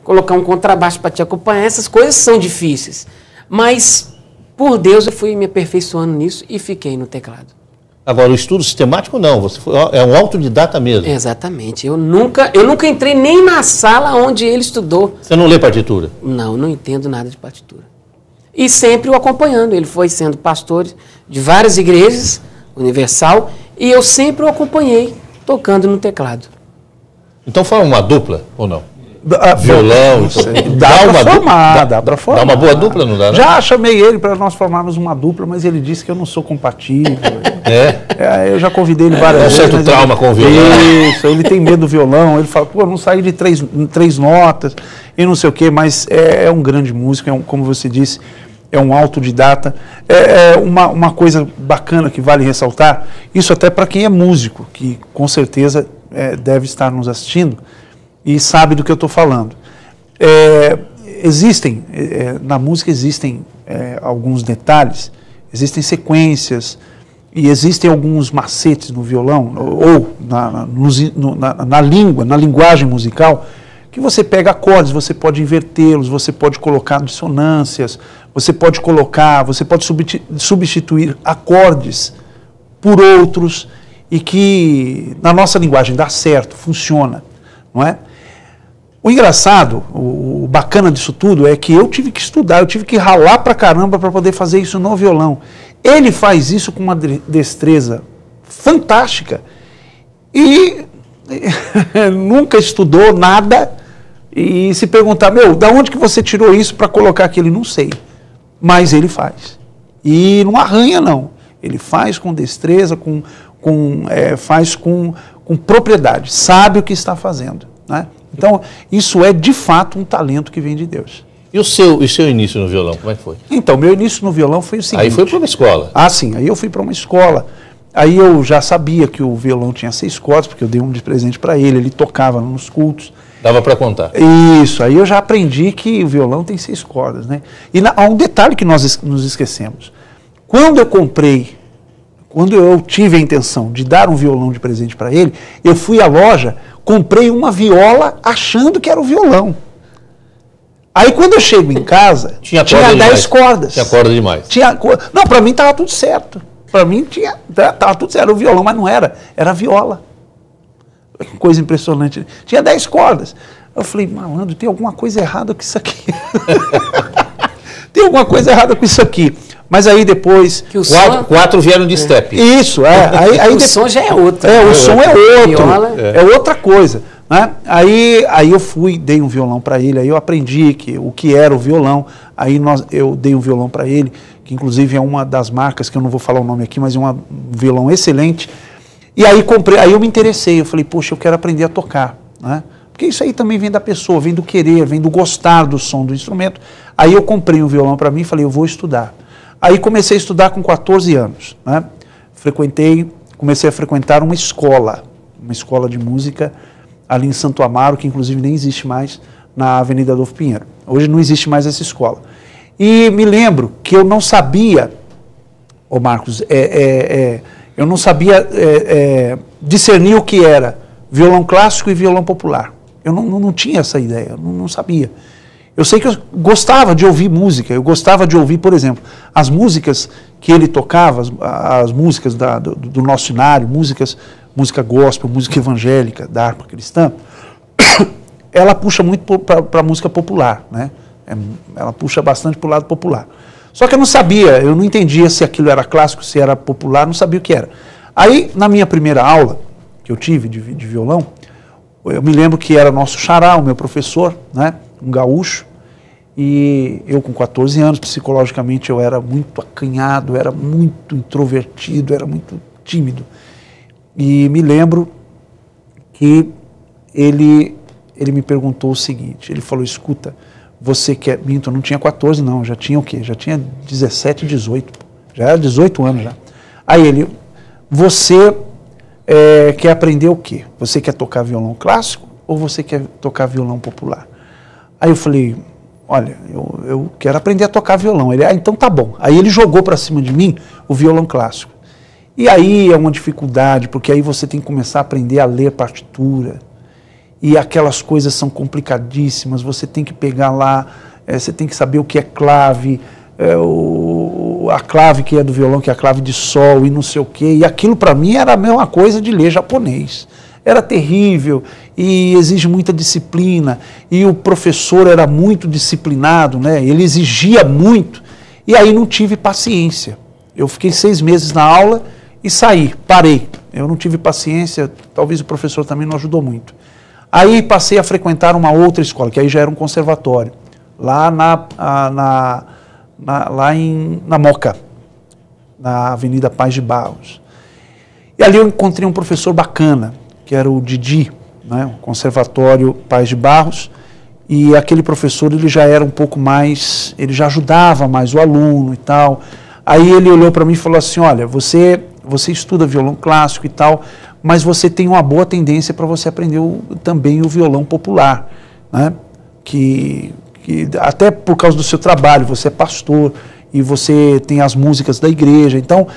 colocar um contrabaixo para te acompanhar, essas coisas são difíceis. Mas, por Deus, eu fui me aperfeiçoando nisso e fiquei no teclado. Agora, o estudo sistemático não, você é um autodidata mesmo. Exatamente. Eu nunca entrei nem na sala onde ele estudou. Você não lê partitura? Não entendo nada de partitura. E sempre o acompanhando. Ele foi sendo pastor de várias igrejas, Universal, e eu sempre o acompanhei, tocando no teclado. Então forma uma dupla, ou não? Violão, dá para formar. Dá uma boa dupla, não dá? Né? Já chamei ele para nós formarmos uma dupla, mas ele disse que eu não sou compatível. Eu já convidei ele várias vezes. Um certo trauma com o violão. Isso, ele tem medo do violão, ele fala, pô, eu não saí de três notas e não sei o quê, mas é um grande músico, como você disse, é um autodidata. Uma coisa bacana que vale ressaltar, isso até para quem é músico, que com certeza deve estar nos assistindo, e sabe do que eu estou falando. Na música existem alguns detalhes, existem sequências, e existem alguns macetes no violão, ou na linguagem musical, que você pega acordes, você pode invertê-los, você pode colocar dissonâncias, você pode substituir acordes por outros, e que na nossa linguagem dá certo, funciona, não é? O engraçado, o bacana disso tudo é que eu tive que estudar, eu tive que ralar pra caramba para poder fazer isso no violão. Ele faz isso com uma destreza fantástica e nunca estudou nada. E se perguntar, da onde que você tirou isso para colocar aquilo? Não sei, mas ele faz. E não arranha não, ele faz com destreza, faz com propriedade, sabe o que está fazendo, né? Então, isso é de fato um talento que vem de Deus. E o seu início no violão, como é que foi? Então, meu início no violão foi o seguinte... Aí foi para uma escola? Ah, sim, aí eu fui para uma escola. Aí eu já sabia que o violão tinha 6 cordas, porque eu dei um de presente para ele tocava nos cultos. Dava para contar? Isso, aí eu já aprendi que o violão tem 6 cordas, né? E há um detalhe que nós nos esquecemos. Quando eu tive a intenção de dar um violão de presente para ele, eu fui à loja, comprei uma viola achando que era o violão. Aí quando eu chego em casa, tinha 10 cordas. Tinha corda demais. Não, para mim estava tudo certo. Para mim estava tudo certo, era o violão, mas não era a viola. Que coisa impressionante. Tinha 10 cordas. Eu falei, malandro, tem alguma coisa errada com isso aqui. Tem alguma coisa errada com isso aqui. Mas aí depois... Quatro vieram de step. Isso, aí o som já é outro. O som é outro. É outra coisa. Né? Aí eu dei um violão para ele, aí eu aprendi o que era o violão. Aí eu dei um violão para ele, que inclusive é uma das marcas, que eu não vou falar o nome aqui, mas é um violão excelente. E aí aí eu me interessei, eu falei, poxa, eu quero aprender a tocar. Né? Porque isso aí também vem da pessoa, vem do querer, vem do gostar do som do instrumento. Aí eu comprei um violão para mim e falei, eu vou estudar. Aí comecei a estudar com 14 anos. Né? Comecei a frequentar uma escola de música ali em Santo Amaro, que inclusive nem existe mais, na Avenida Adolfo Pinheiro. Hoje não existe mais essa escola. E me lembro que eu não sabia, Marcos, eu não sabia discernir o que era violão clássico e violão popular. Eu não tinha essa ideia, eu não sabia. Eu sei que eu gostava de ouvir música, eu gostava de ouvir, por exemplo, as músicas que ele tocava, as músicas do nosso cenário, música gospel, música evangélica, da harpa cristã, ela puxa muito para a música popular, né? Ela puxa bastante para o lado popular. Só que eu não sabia, eu não entendia se aquilo era clássico, se era popular, não sabia o que era. Aí, na minha primeira aula, que eu tive de violão, eu me lembro que era nosso xará, o meu professor, né? Um gaúcho, e eu com 14 anos, psicologicamente eu era muito acanhado, era muito introvertido, era muito tímido. E me lembro que ele me perguntou o seguinte, ele falou, escuta, você quer... Minto, eu não tinha 14 não, já tinha o quê? Já tinha 17, 18, já era 18 anos já. Aí você quer aprender o quê? Você quer tocar violão clássico ou você quer tocar violão popular? Aí eu falei, olha, eu quero aprender a tocar violão. Ele, então tá bom. Aí ele jogou para cima de mim o violão clássico. E aí é uma dificuldade, porque aí você tem que começar a aprender a ler partitura. e aquelas coisas são complicadíssimas, você tem que pegar lá, você tem que saber o que é clave, a clave que é do violão, que é a clave de sol e não sei o quê, e aquilo para mim era a mesma coisa de ler japonês. Era terrível e exige muita disciplina, e o professor era muito disciplinado, né? Ele exigia muito, e aí não tive paciência. Eu fiquei 6 meses na aula e saí, parei. Eu não tive paciência, talvez o professor também não ajudou muito. Aí passei a frequentar uma outra escola, que aí já era um conservatório, lá na Moca, na Avenida Paz de Barros. E ali eu encontrei um professor bacana, que era o Didi, né, o Conservatório Paz de Barros, e aquele professor ele já era um pouco mais, ele já ajudava mais o aluno e tal. Aí ele olhou para mim e falou assim, olha, você estuda violão clássico e tal, mas você tem uma boa tendência para você aprender também o violão popular, né, que até por causa do seu trabalho, você é pastor e você tem as músicas da igreja, então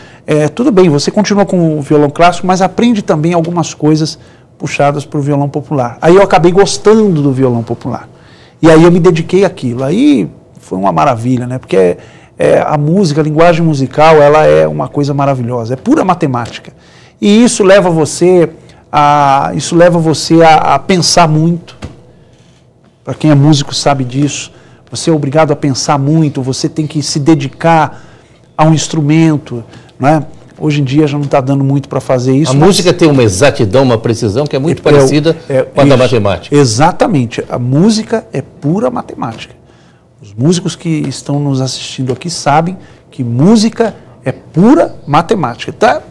tudo bem, você continua com o violão clássico, mas aprende também algumas coisas puxadas para o violão popular. Aí eu acabei gostando do violão popular, e aí eu me dediquei àquilo, aí foi uma maravilha, né, porque a música, a linguagem musical, ela é uma coisa maravilhosa, é pura matemática, e isso leva você a pensar muito. Para quem é músico sabe disso, você é obrigado a pensar muito, você tem que se dedicar a um instrumento, né? Hoje em dia já não está dando muito para fazer isso. A música tem uma exatidão, uma precisão que é muito parecida com a da matemática. Exatamente, a música é pura matemática. Os músicos que estão nos assistindo aqui sabem que música é pura matemática. Tá?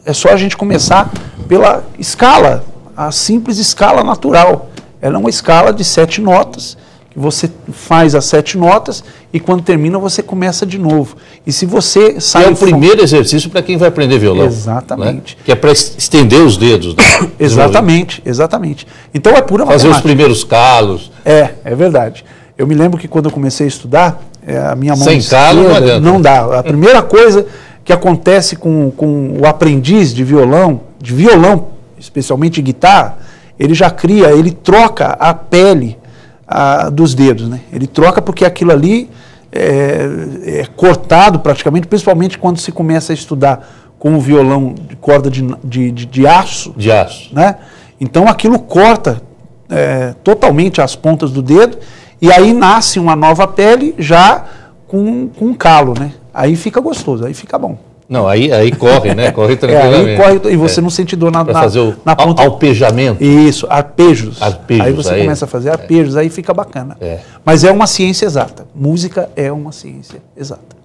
É só a gente começar pela escala, a simples escala natural. Ela é uma escala de 7 notas, que você faz as 7 notas e quando termina você começa de novo. E se você sai... É o primeiro exercício para quem vai aprender violão. Exatamente. Né? Que é para estender os dedos. Né? Exatamente, exatamente. Então é pura matemática. Fazer os primeiros calos. É verdade. Eu me lembro que quando eu comecei a estudar, a minha mão sem calo não adianta. Não dá. A primeira coisa que acontece com o aprendiz de violão, especialmente guitarra, ele já cria, ele troca a pele dos dedos, né? Ele troca porque aquilo ali é cortado praticamente, principalmente quando se começa a estudar com o violão de corda de aço. De aço. Né? Então aquilo corta totalmente as pontas do dedo e aí nasce uma nova pele já com calo, né? Aí fica gostoso, aí fica bom. Não, aí corre, né? Corre tranquilamente. Aí corre, e você não sente dor na fazer na ponta. Alpejamento. Isso, arpejos. Arpejos. Aí você começa a fazer arpejos, aí fica bacana. É. Mas é uma ciência exata. Música é uma ciência exata.